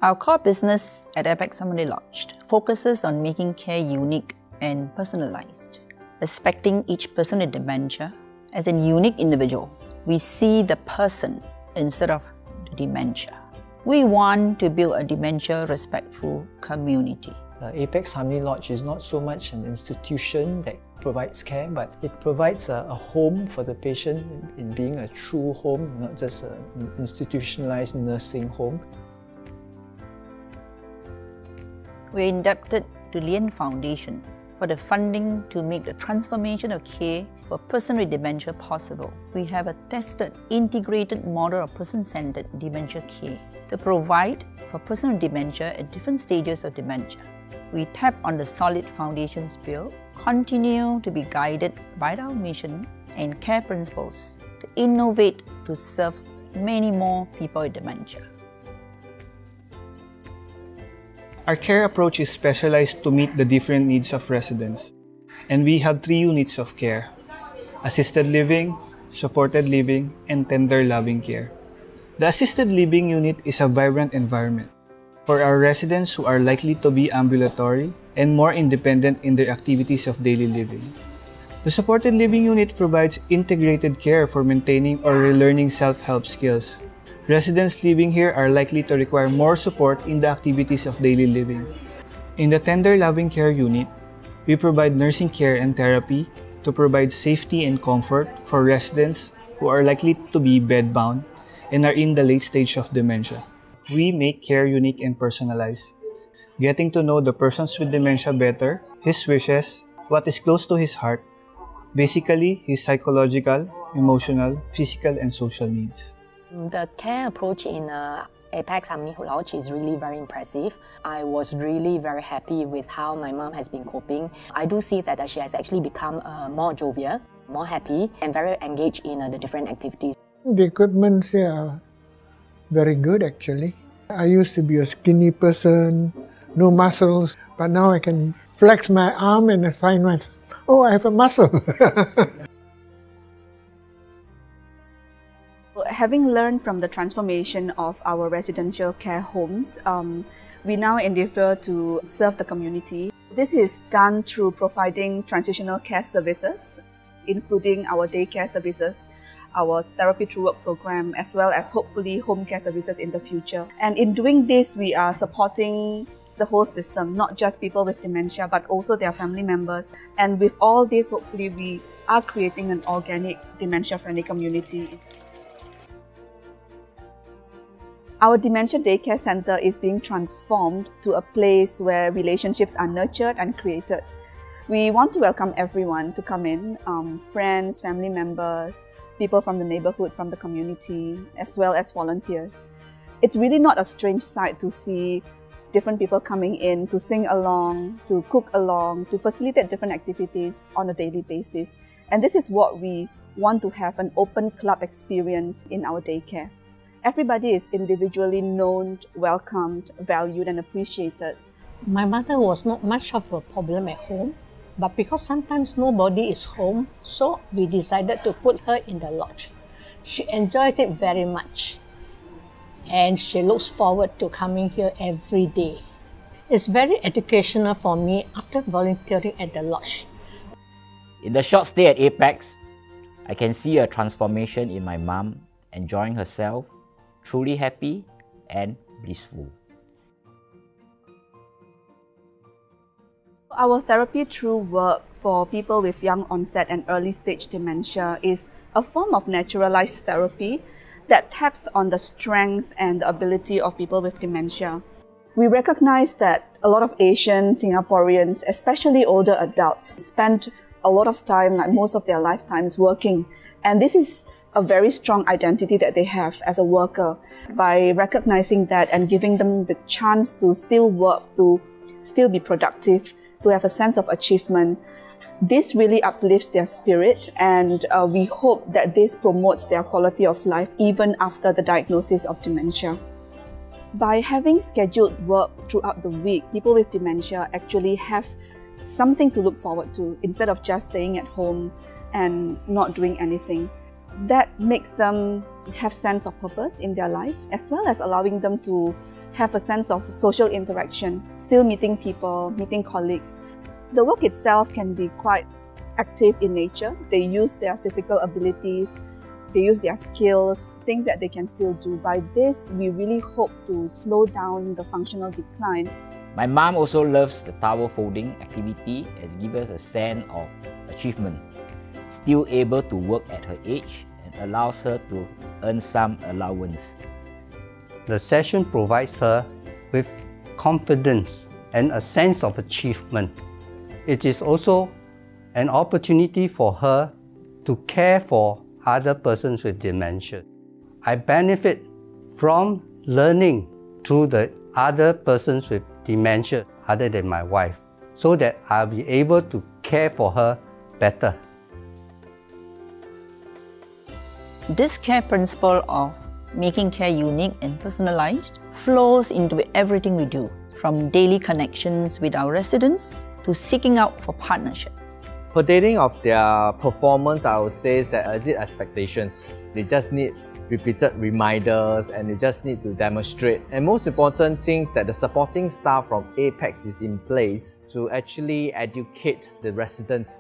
Our core business at Apex Harmony Lodge focuses on making care unique and personalized. Respecting each person with dementia as a unique individual, we see the person instead of the dementia. We want to build a dementia-respectful community. Apex Harmony Lodge is not so much an institution that provides care, but it provides a home for the patient in being a true home, not just an institutionalized nursing home. We're indebted to Lien Foundation for the funding to make the transformation of care for persons with dementia possible. We have a tested, integrated model of person-centered dementia care to provide for persons with dementia at different stages of dementia. We tap on the solid foundations built, continue to be guided by our mission and care principles to innovate to serve many more people with dementia. Our care approach is specialized to meet the different needs of residents. And we have 3 units of care: assisted living, supported living, and tender loving care. The assisted living unit is a vibrant environment for our residents who are likely to be ambulatory and more independent in their activities of daily living. The supported living unit provides integrated care for maintaining or relearning self-help skills. Residents living here are likely to require more support in the activities of daily living. In the tender loving care unit, we provide nursing care and therapy to provide safety and comfort for residents who are likely to be bedbound and are in the late stage of dementia. We make care unique and personalized, getting to know the persons with dementia better, his wishes, what is close to his heart, basically his psychological, emotional, physical, and social needs. The care approach in Apex Harmony Lodge is really very impressive. I was really very happy with how my mom has been coping. I do see that she has actually become more jovial, more happy, and very engaged in the different activities. The equipment here are very good actually. I used to be a skinny person, no muscles, but now I can flex my arm and I find myself, oh, I have a muscle. Having learned from the transformation of our residential care homes, we now endeavour to serve the community. This is done through providing transitional care services, including our daycare services, our therapy through work program, as well as hopefully home care services in the future. And in doing this, we are supporting the whole system, not just people with dementia, but also their family members. And with all this, hopefully we are creating an organic, dementia-friendly community. Our Dementia Daycare Center is being transformed to a place where relationships are nurtured and created. We want to welcome everyone to come in, friends, family members, people from the neighborhood, from the community, as well as volunteers. It's really not a strange sight to see different people coming in to sing along, to cook along, to facilitate different activities on a daily basis. And this is what we want to have, an open club experience in our daycare. Everybody is individually known, welcomed, valued and appreciated. My mother was not much of a problem at home, but because sometimes nobody is home, so we decided to put her in the lodge. She enjoys it very much, and she looks forward to coming here every day. It's very educational for me after volunteering at the lodge. In the short stay at Apex, I can see a transformation in my mom, enjoying herself, truly happy and blissful. Our therapy through work for people with young onset and early stage dementia is a form of naturalized therapy that taps on the strength and the ability of people with dementia. We recognize that a lot of Asian Singaporeans, especially older adults, spend a lot of time, like most of their lifetimes, working. And this is a very strong identity that they have as a worker. By recognizing that and giving them the chance to still work, to still be productive, to have a sense of achievement, this really uplifts their spirit, and we hope that this promotes their quality of life even after the diagnosis of dementia. By having scheduled work throughout the week, people with dementia actually have something to look forward to instead of just staying at home and not doing anything. That makes them have sense of purpose in their life, as well as allowing them to have a sense of social interaction, still meeting people, meeting colleagues. The work itself can be quite active in nature. They use their physical abilities, they use their skills, things that they can still do. By this, we really hope to slow down the functional decline. My mom also loves the towel folding activity as it gives us a sense of achievement. Still able to work at her age and allows her to earn some allowance. The session provides her with confidence and a sense of achievement. It is also an opportunity for her to care for other persons with dementia. I benefit from learning through the other persons with dementia other than my wife, so that I'll be able to care for her better. This care principle of making care unique and personalized flows into everything we do, from daily connections with our residents to seeking out for partnership. Pertaining of their performance, I would say is that exceed expectations. They just need repeated reminders and they just need to demonstrate. And most important things that the supporting staff from Apex is in place to actually educate the residents.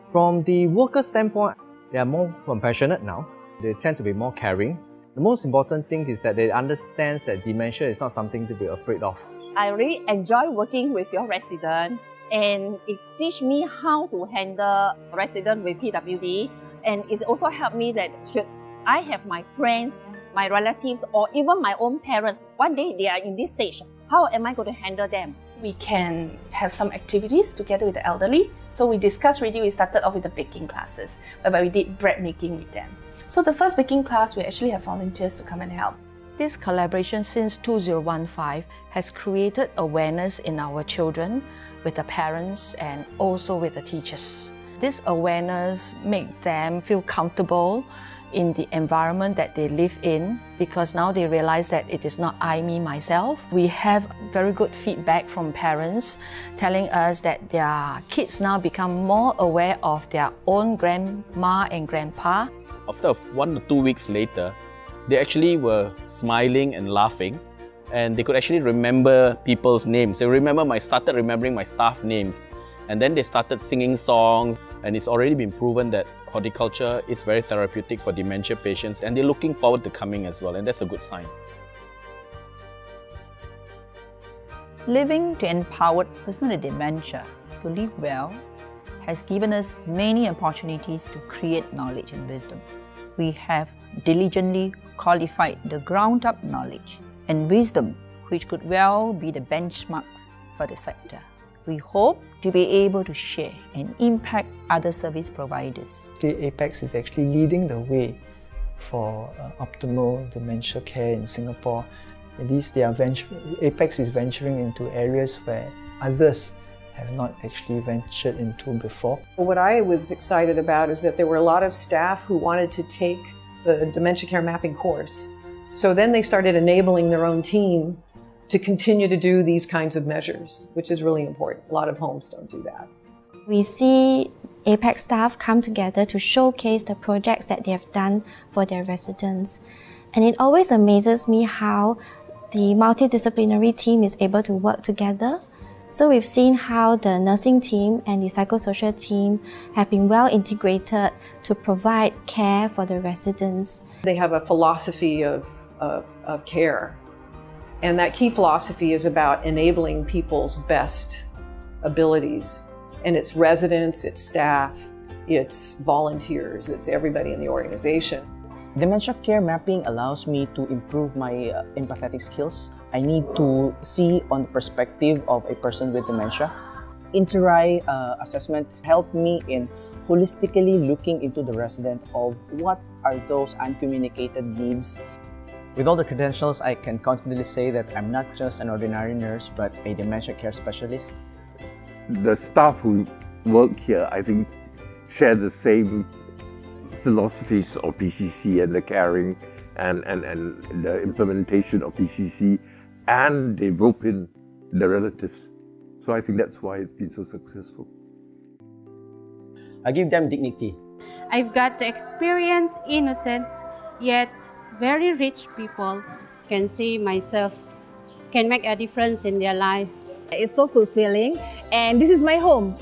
From the worker standpoint, they are more compassionate now. They tend to be more caring. The most important thing is that they understand that dementia is not something to be afraid of. I really enjoy working with your resident, and it teach me how to handle resident with PWD, and it also helped me that should I have my friends, my relatives, or even my own parents, one day they are in this stage, how am I going to handle them? We can have some activities together with the elderly. So we discussed already, we started off with the baking classes, whereby we did bread making with them. So the first baking class, we actually have volunteers to come and help. This collaboration since 2015 has created awareness in our children, with the parents and also with the teachers. This awareness makes them feel comfortable in the environment that they live in, because now they realize that it is not I, me, myself. We have very good feedback from parents telling us that their kids now become more aware of their own grandma and grandpa. After 1 to 2 weeks later, they actually were smiling and laughing, and they could actually remember people's names. They started remembering my staff names, and then they started singing songs, and it's already been proven that horticulture is very therapeutic for dementia patients, and they're looking forward to coming as well, and that's a good sign. Living to empower person with dementia to live well has given us many opportunities to create knowledge and wisdom. We have diligently qualified the ground-up knowledge and wisdom which could well be the benchmarks for the sector. We hope to be able to share and impact other service providers. Apex is actually leading the way for optimal dementia care in Singapore. At least Apex is venturing into areas where others have not actually ventured into before. What I was excited about is that there were a lot of staff who wanted to take the dementia care mapping course. So then they started enabling their own team to continue to do these kinds of measures, which is really important. A lot of homes don't do that. We see Apex staff come together to showcase the projects that they have done for their residents. And it always amazes me how the multidisciplinary team is able to work together. So we've seen how the nursing team and the psychosocial team have been well integrated to provide care for the residents. They have a philosophy of care. And that key philosophy is about enabling people's best abilities. And it's residents, it's staff, it's volunteers, it's everybody in the organization. Dementia care mapping allows me to improve my empathetic skills. I need to see on the perspective of a person with dementia. Inter-eye assessment helped me in holistically looking into the resident of what are those uncommunicated needs. With all the credentials, I can confidently say that I'm not just an ordinary nurse, but a dementia care specialist. The staff who work here, I think, share the same philosophies of PCC and the caring and the implementation of PCC, and they rope in the relatives. So I think that's why it's been so successful. I give them dignity. I've got to experience innocent yet very rich people. Can see myself can make a difference in their life. It's so fulfilling, and this is my home.